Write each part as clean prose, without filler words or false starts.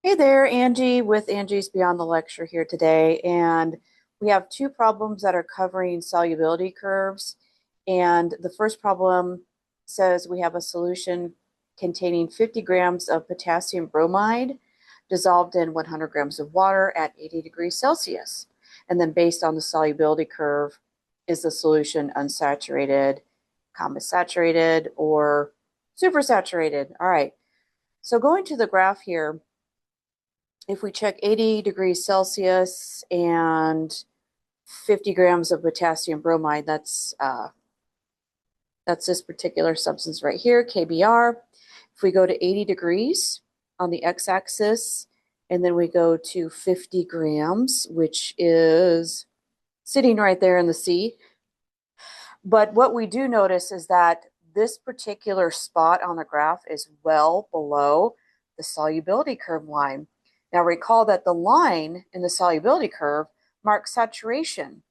Hey there, Angie with Angie's Beyond the Lecture here today. And we have two problems that are covering solubility curves. And the first problem says we have a solution containing 50 grams of potassium bromide dissolved in 100 grams of water at 80 degrees Celsius. And then based on the solubility curve, is the solution unsaturated, saturated, or supersaturated? All right. So going to the graph here, if we check 80 degrees Celsius and 50 grams of potassium bromide, that's this particular substance right here, KBr. If we go to 80 degrees on the x-axis, and then we go to 50 grams, which is sitting right there in the sea. But what we do notice is that this particular spot on the graph is well below the solubility curve line. Now recall that the line in the solubility curve marks saturation.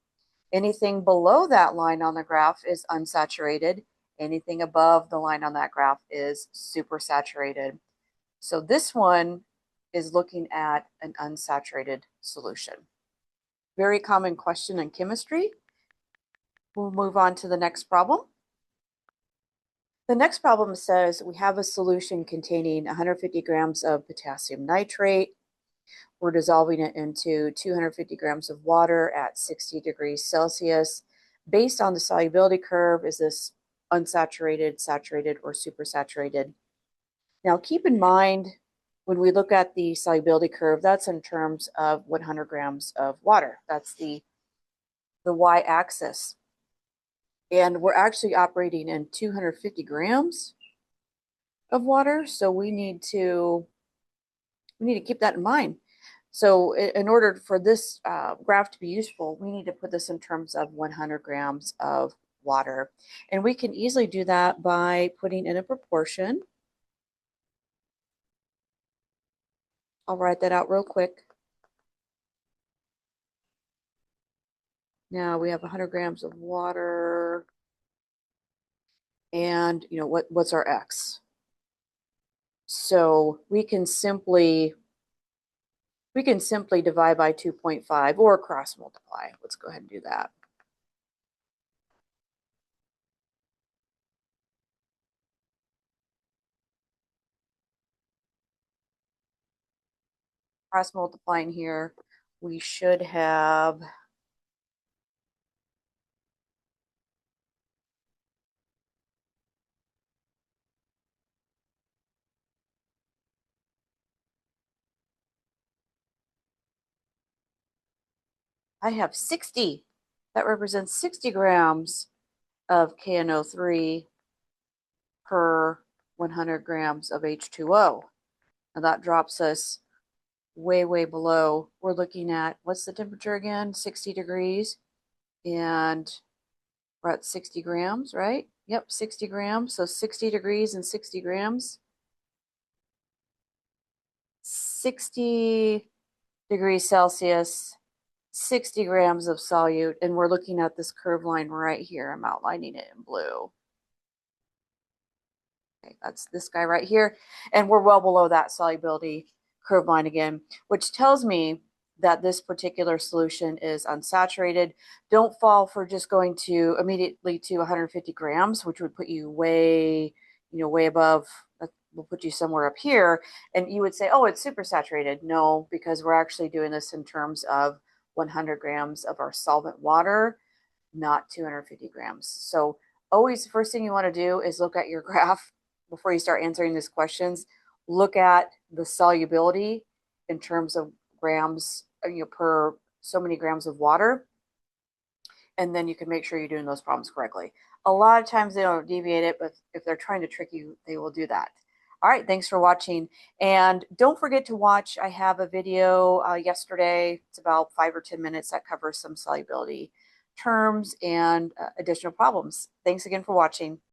Anything below that line on the graph is unsaturated. Anything above the line on that graph is supersaturated. So this one is looking at an unsaturated solution. Very common question in chemistry. We'll move on to the next problem. The next problem says we have a solution containing 150 grams of potassium nitrate. We're dissolving it into 250 grams of water at 60 degrees Celsius. Based on the solubility curve, is this unsaturated, saturated, or supersaturated? Now, keep in mind, when we look at the solubility curve, that's in terms of 100 grams of water. That's the y-axis. And we're actually operating in 250 grams of water, so we need to keep that in mind. So in order for this graph to be useful, we need to put this in terms of 100 grams of water. And we can easily do that by putting in a proportion. I'll write that out real quick. Now we have 100 grams of water. And what's our x? So we can simply divide by 2.5 or cross multiply. Let's go ahead and do that. Cross multiplying here, we should have I have 60. That represents 60 grams of KNO3 per 100 grams of H2O. Now that drops us way, way below. We're looking at, what's the temperature again? 60 degrees. And we're at 60 grams, right? Yep, 60 grams. So 60 degrees and 60 grams. 60 degrees Celsius, 60 grams of solute, and we're looking at this curve line right here. I'm outlining it in blue. Okay, that's this guy right here. And we're well below that solubility curve line again, which tells me that this particular solution is unsaturated. Don't fall for just going to immediately to 150 grams, which would put you way, way above. We'll put you somewhere up here, and you would say, oh, it's supersaturated. No, because we're actually doing this in terms of 100 grams of our solvent water, not 250 grams. So always, the first thing you want to do is look at your graph before you start answering these questions. Look at the solubility in terms of grams, per so many grams of water, and then you can make sure you're doing those problems correctly. A lot of times they don't deviate it, but if they're trying to trick you, they will do that. All right, thanks for watching. And don't forget to watch, I have a video yesterday. It's about 5 or 10 minutes that covers some solubility terms and additional problems. Thanks again for watching.